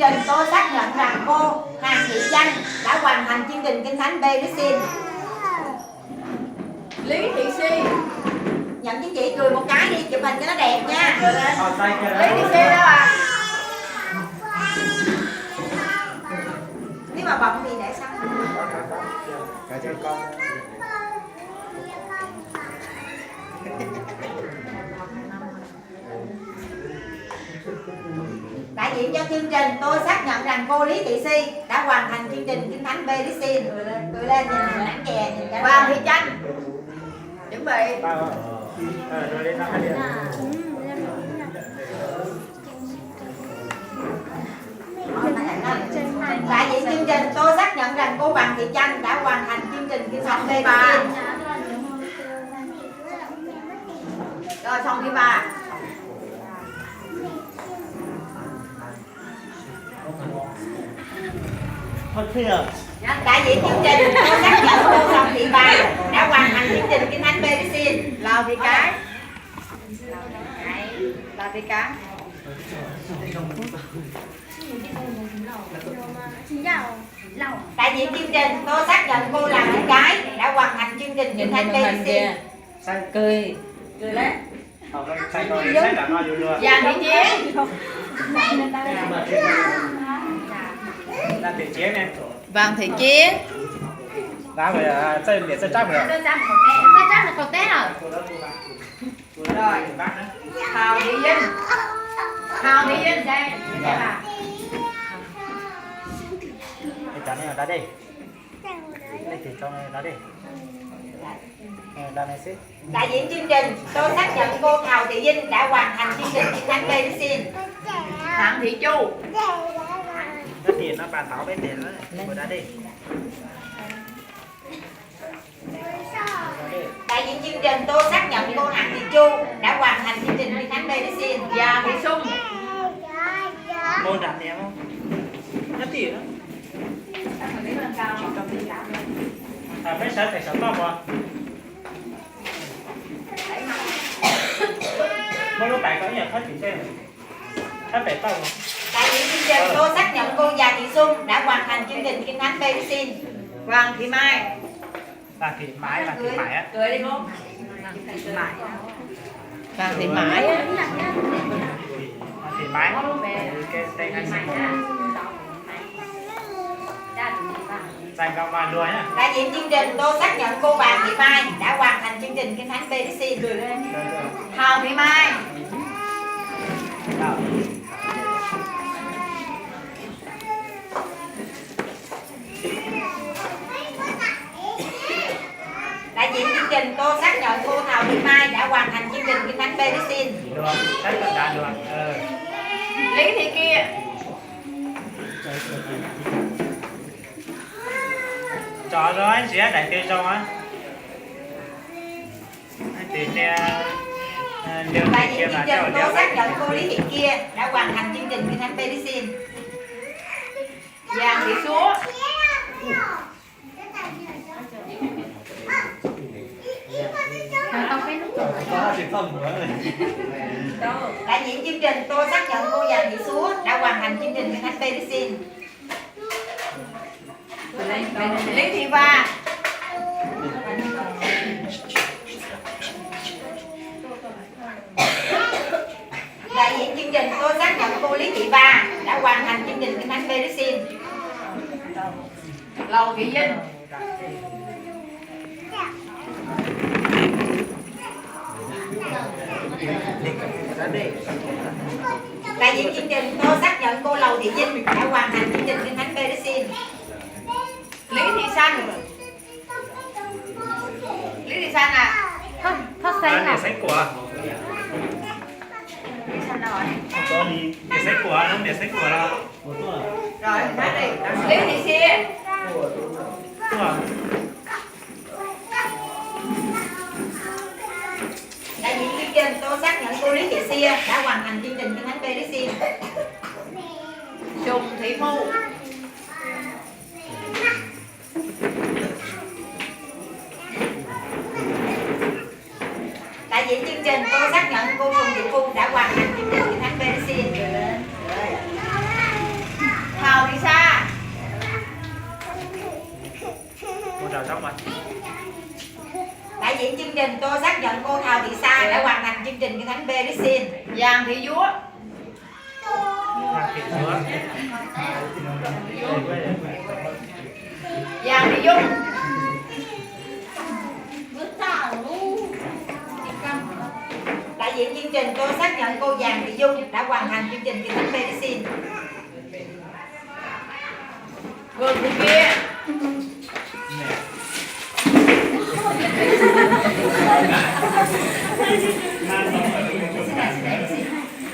trình, tôi xác nhận rằng cô Hàng Thị Danh đã hoàn thành chương trình Kinh Thánh Medicine. Lý Thị Si. Nhận chứng chỉ, cười một cái đi, chụp hình cho nó đẹp nha. Lý Thị Si đâu à? Nếu mà bận thì để sau. Đại diện cho chương trình, tôi xác nhận rằng cô Lý Thị Si đã hoàn thành chương trình Kinh Thánh Medicine. Cười lên nhìn nắng chè nhìn cái. Hoàng Thị Chanh. Chuẩn bị. Đại diện chương trình, tôi xác nhận rằng cô Hoàng Thị Chanh đã hoàn thành chương trình Kinh Thánh Medicine. Rồi xong thứ ba. Đại diện chương trình, tôi xác nhận cô Song Thị Bà đã hoàn thành chương trình Kinh Thánh Medicine. Lào Thị Cái. Lào Thị Cái. Đại diện chương trình, tôi xác nhận cô Lào Thị Cái đã hoàn thành chương trình Kinh Thánh Medicine. Cười. Cười lên. Giang Thị Chiến. Vàng Thị Chiến. Rồi. Hào Thị Vinh. Hào Thị Vinh đây. Đây là. Trả này ra đây. Đây thì cho này ra đây. Ra này xí. Đại diện chương trình, tôi xác nhận cô Thào Thị Vinh đã hoàn thành chương trình Kinh Thánh Medicine. Phạm Thị Chu. Cái tiền nó bà Thảo bên tiền đó. Ngồi ra đi. Đại diện chương trình, tôi xác nhận cô Hằng Thị Chu đã hoàn thành chương trình Kinh Thánh Medicine. Và Thị Xuân. Môn đặt đẹp không? Nhất tiền đó. Phải sát phải sát to quá. Môn lúc tại có nhà khách chỉ xem. Khách phải to không? Đại diện chương trình, tôi xác nhận cô Già Thị Xuân đã hoàn thành chương trình Kinh Thánh Medicine. Hoàng Thị Mai. Bà Thị Mãi á. Cười đi cô. Mãi. Vàng Thị Mãi. Thị Mãi. Cái tên anh dành vào bàn đuôi nhá. Đại diện chương trình, tôi xác nhận cô Vàng Thị Mai đã hoàn thành chương trình Kinh Thánh Medicine. Hào Thị Mai. Đại diện chương trình, tôi xác nhận cô Thào Thị Mai đã hoàn thành chương trình Kinh Thánh Medicine. Được, sách còn đã được. Lý Thị Kia. Cho đó anh sẽ đại kia cho á. Thì Đại diện chương trình, tôi xác nhận cô Lý Thị Kia đã hoàn thành chương trình Kinh Thánh Medicine. Giang Thị Súa. Đại diện chương trình, tôi xác nhận cô Giàng Thị Súa đã hoàn thành chương trình Kinh Thánh Medicine. Lý Thị Va. Đại diện chương trình, tôi xác nhận cô Lý Thị Va đã hoàn thành chương trình Kinh Thánh Medicine. Lầu Thị Vinh. Đại diện chương trình, tôi xác nhận cô Lầu Thị Vinh đã hoàn thành chương trình Kinh Thánh Medicine. Lý Thị Xanh. Lý Thị Xanh à? Thoát xanh à? Sách của. Lý Xanh đâu rồi? Có đi. Để sách của, không để sách của đâu. Rồi, nói đi. Lý Thị Xia. Đại diện chương trình, tôi xác nhận cô Lý Thị Xia đã hoàn thành chương trình Kinh Thánh Medicine. Sùng Thị Phu. Đại diện chương trình, tôi xác nhận cô Phùng Thị Phu đã hoàn thành chương trình Kinh Thánh Medicine. rồi xong rồi. Đại diện chương trình tôi xác nhận cô Thào Thị Sa đã hoàn thành chương trình Kinh Thánh Bericin. Giang Thị Dúa. Thịt nữa. Giang Thị Dung. Đại diện chương trình tôi xác nhận cô Giàng Thị Dung đã hoàn thành chương trình Kinh Thánh Bericin. Vương Thị Kia.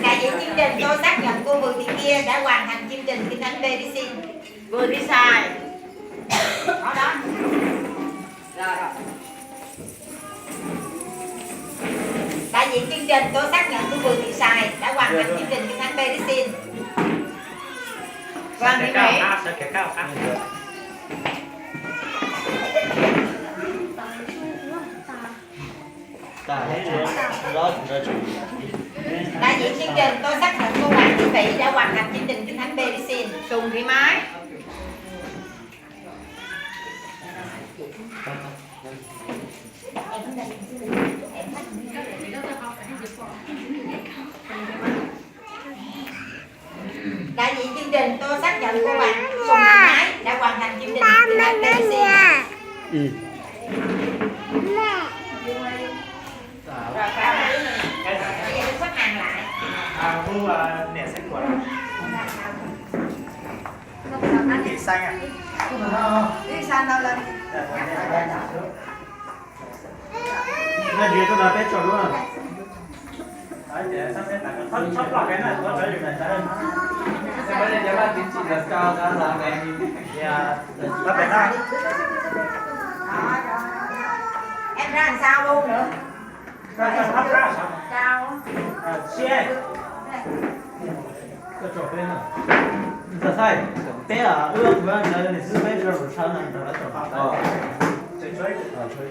Đại diện chương trình tôi xác nhận cô Vương Thị Kia đã hoàn thành chương trình Kinh Thánh Bericin. Vương Thị Sai. Đó đó. Rồi rồi. Đại diện chương trình tôi xác nhận cô Vương Thị Sài đã hoàn thành chương trình Kinh Thánh Bericin. Hoàng Thị Mỹ. Sẽ kể cao khác. Đại diện chương trình tôi xác nhận cô Hoàng Thị Mỹ đã hoàn thành chương trình Kinh Thánh Bericin. Sùng Thị Mái. Đại diện chương trình tôi xác nhận cô Hoàng Sùng Thị Mái đã hoàn thành chương trình Kinh Thánh Bericin. Rồi cao này. Bây giờ xếp hàng lại. Cô nè xanh quả. Thịt xanh à? Đi sang đâu lên. Này dia tôi đã biết rồi luôn. Đấy, để sắp xếp lại. Sắp lọc cái này, có phải dùng này trái Sebenarnya dia tiến sĩ là cao ra là cái Dạ, nó phải ra. Em ra làm sao luôn nữa. Ra hấp ra sao? Cao. Xe. cái chỗ bên này. Giờ sai, bé à, ước của anh là sư bé rồi một sao này rồi đã chỗ. Chơi chơi. Chơi.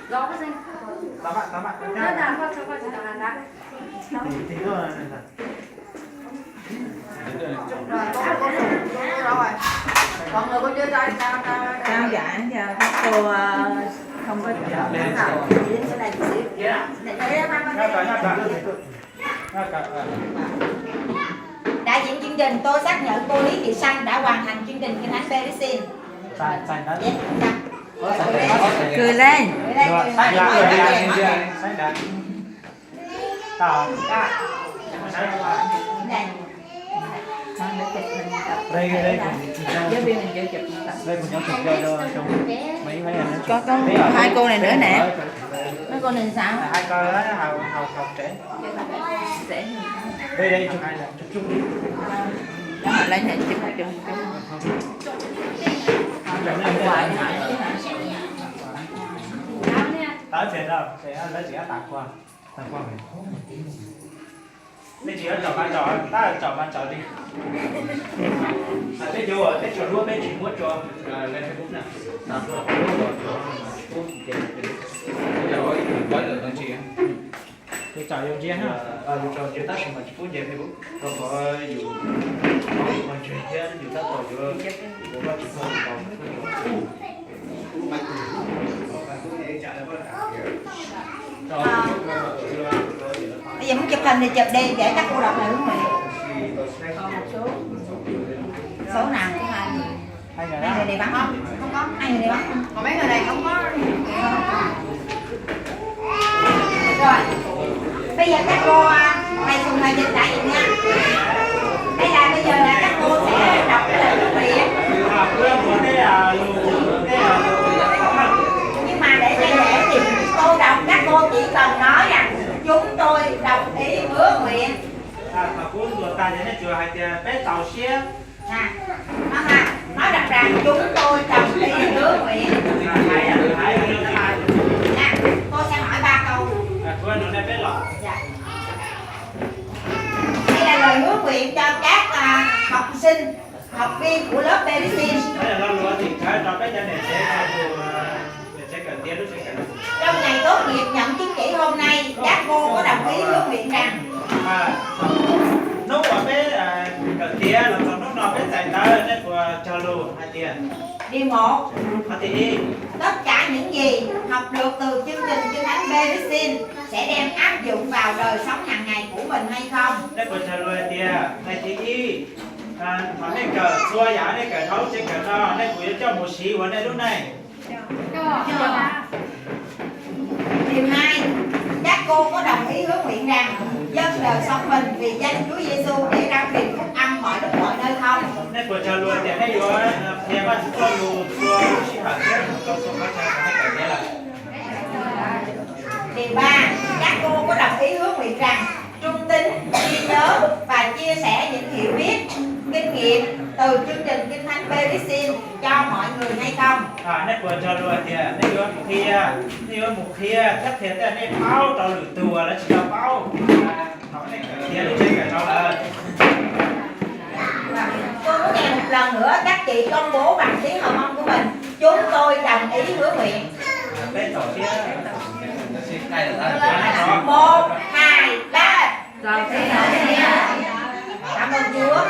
Gió có danh. Tắm bạn. Nó là con cho con cho hàng đá. Thì đó là Rồi. Còn người cô chưa cho Trao giải cho các cô không có chọn lên nào. Đến chỗ này chút xíu. Dạ. Để em ăn Đại diện chương trình tôi xác nhận cô Lý Thị Sanh đã hoàn thành chương trình Kinh Thánh Bericin. sai đó. Cười lên. Xanh đã. Xanh đã. Tao. Này. Con để chụp hình tập. Đây Giáo viên mình chưa chụp tập. đây của nhau chụp cho trong mấy anh Có hai cô này nữa nè. Mấy cô này sao? Hai coi đó học trẻ. Sẽ đây chụp chung đi. đó họ lấy này chụp chung. Hoài hại chứ hả? Tới chuyện đâu, sẽ lấy chị tặng qua này. Đây chị chọn vai trò, ta chọn vai trò đi. Đây chỗ luôn, đây chị muốn cho lên Facebook nè. Tôi chọn dùng chia ha. Dùng chọn chia tắt mà chỉ muốn về Facebook. Còn có dùng còn chuyện chia dùng tắt rồi dùng của ba chị thôi còn. Bây giờ muốn chụp hình thì chụp đi để các cô đọc lại hướng miệng. Còn một số. Số nào của hai người? Hai người Hai người này bắn không? Không có. Hai người này bắn không? Còn mấy người này không có. Rồi. Bây giờ các cô này cùng này dịch lại nha. Đây là bây giờ là các cô sẽ đọc cái lời hướng miệng. Nhưng mà để cho dễ thì cô đọc, các cô chỉ cần nói rằng chúng tôi đồng ý hứa nguyện. Cuốn của ta để nó chừa hai bé tàu xe. Nè, nói rằng chúng tôi đồng ý hứa nguyện. Nè, cô sẽ hỏi 3 câu. Dạ. Đây là lời hứa nguyện cho các học sinh, học viên của lớp Bericin. Trong ngày tốt nghiệp nhận chứng chỉ hôm nay, các cô có đồng ý hứa nguyện rằng Lúc mà bé cần kia là còn lúc nào bé chạy đó nên của cho luôn hai tiền. Điều 1. Hai tiền đi. Tất cả những gì học được từ chương trình Kinh Thánh Bereshit sẽ đem áp dụng vào đời sống hàng ngày của mình hay không? Nên của cho luôn tiền. Hai tiền đi. Mà nên cỡ xua giả nên cỡ thấu trên cỡ nó nên của cho một xí vào đây lúc này. Điều 2. Các cô có đồng ý hứa nguyện rằng dâng đời sống mình vì danh Chúa Giêsu để rao truyền phúc âm mọi lúc mọi nơi không? Nên của cho luôn tiền hay vô thì mà chúng tôi luôn xua xí hẳn thế không xua phát cho hai cỡ thế là. Điều 3. Các cô có đồng ý hứa nguyện rằng trung tín, ghi nhớ và chia sẻ những hiểu biết, kinh nghiệm từ chương trình Kinh Thánh Bereshit cho mọi người hay không? Nên của cho luôn tiền nên vô một kia chắc thiệt là nên báo cho lửa tùa là chỉ là báo. Nói này cỡ kia để trên cỡ cho là. Tôi muốn nghe một lần nữa các chị công bố bằng tiếng Hồng Mông của mình. Chúng tôi đồng ý hứa nguyện. Bên tổ kia. 1, 2, 3. Cảm ơn Chúa.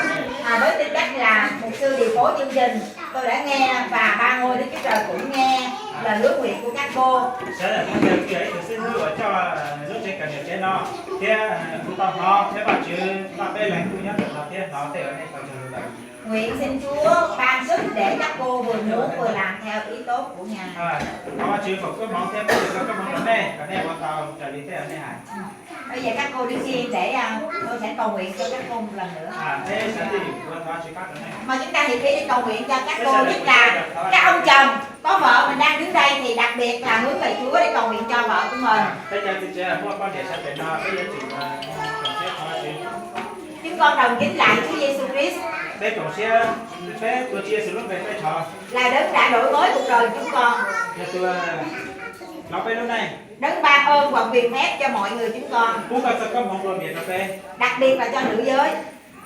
Với tư cách là một sư điều phối chương trình, tôi đã nghe và ba ngôi Đức Chúa Trời cũng nghe lời hứa nguyện của các cô. Sẽ là không được cái ấy thì xin hứa cho giúp trên cả nhiều trên nó. Thế chúng ta họ thế bảo chứ ta đây là cũng nhất là thế nó thế ở đây phải chờ được. Nguyện xin Chúa ban sức để các cô vừa muốn vừa làm theo ý tốt của Ngài. Họ chứ không có mong thêm được các mong cái này bọn tao trở đi thế ở đây hả? Bây giờ các cô đi xin để tôi sẽ cầu nguyện cho các cô một lần nữa. Thế sẽ đi vượt qua chỉ cắt ở đây. Mà chúng ta thì đi cầu nguyện cho các cô, nhất là các ông chồng có vợ mình đang đứng đây thì đặc biệt là hướng về Chúa để cầu nguyện cho vợ của mình. Bây giờ thì chưa mua con để sắp đến nó bây giờ chỉ Chúng con đồng kính lại Chúa Giêsu Christ. đây cũng sẽ phép tôi chia sẻ lúc về phải thọ Là đấng đã đổi mới cuộc đời chúng con. nhà tôi nó bên lúc này Đấng ban ơn và quyền phép cho mọi người chúng con. cũng có có mong đồ miệng cà phê Đặc biệt là cho nữ giới.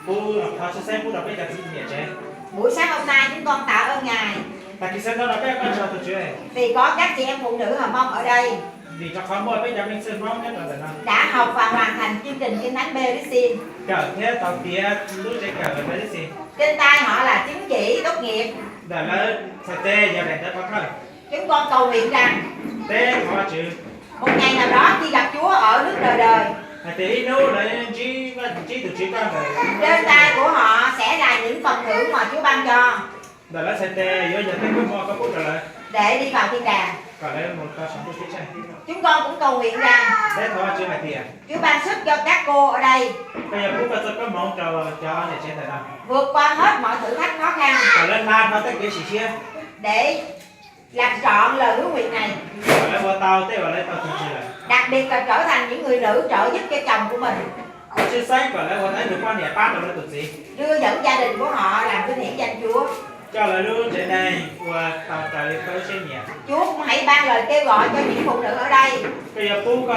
cô họ sẽ xem cô đọc cái đặc biệt miệng chế Buổi sáng hôm nay chúng con tạ ơn Ngài tại khi xem đó là cái con chờ tôi chưa vì có các chị em phụ nữ Hồng Mông ở đây vì cho khó một bây giờ mình xem mong nhất là thế nào đã học và hoàn thành chương trình Kinh Thánh Bereshit. cả thế tàu kia lúc chế cả về cái gì Trên tay họ là chứng chỉ tốt nghiệp. đã là phải tê giờ để tới có thân Chúng con cầu nguyện rằng tê họ chữ một ngày nào đó khi gặp Chúa ở nước đời đời, thì nô đấy chỉ từ chỉ con rồi trên tay của họ sẽ là những phần thưởng mà Chúa ban cho đã là sẽ tê giờ giờ tới có mua có phút rồi để đi vào thiên đàng. còn đây một ca sống tôi chết Chúng con cũng cầu nguyện rằng thế thôi chưa phải tiền Chúa ban sức cho các cô ở đây bây giờ cũng có mong cho để trên này nào vượt qua hết mọi thử thách khó khăn còn lên ban nó tất cái gì chia để làm trọn lời hứa nguyện này. còn lên qua tao thế còn lên tao chừng rồi Đặc biệt là trở thành những người nữ trợ giúp cho chồng của mình, trên sách còn lên qua thấy được quan điểm bác rồi lên tụt gì đưa dẫn gia đình của họ làm vinh hiển danh Chúa. cho lời luôn trên này qua tao tới trên nhẹ Chúa cũng hãy ban lời kêu gọi cho những phụ nữ ở đây bây giờ cũng có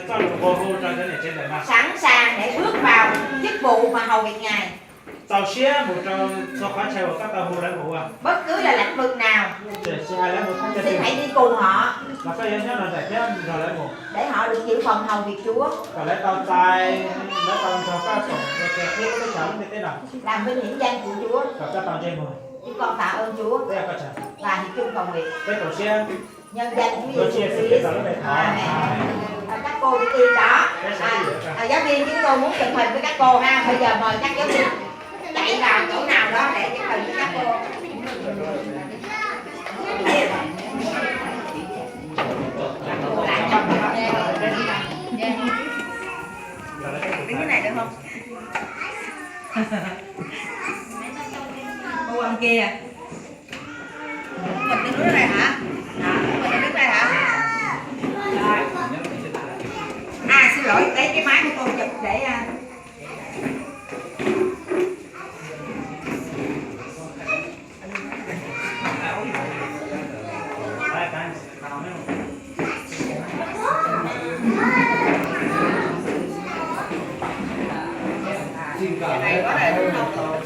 cho được hồ hồ cho cái này trên này mà sẵn sàng để bước vào chức vụ mà hầu việc Ngài. tàu xía một trong cho khóa chạy của các tàu hồ đánh bộ à Bất cứ là lĩnh vực nào để xe hai lấy một không cho xin tiền hãy đi cùng họ là phải nhớ là giải quyết rồi lấy một để họ được giữ phần hầu việc Chúa, còn lấy tàu tay lấy tàu cho các tổng rồi kẹt thế cái cháu như thế nào làm vinh hiển danh của Chúa. còn các tàu trên một Chúng con tạ ơn Chúa đây là các cháu và hiệp chung cầu nguyện đây tổ xe nhân danh Chúa tôi Giêsu chia sẻ Christ. cái đó về Amen. Các cô đi yên đó. Giáo viên chúng tôi muốn chụp hình với các cô ha. Bây giờ mời các giáo viên chạy vào chỗ nào đó để chụp hình với các cô. Đứng cái này được không? Cô ăn kia. Mình đứng này hả? Mình đứng đây hả? Rồi. Xin lỗi, lấy cái máy của tôi chụp để Này có này đúng không?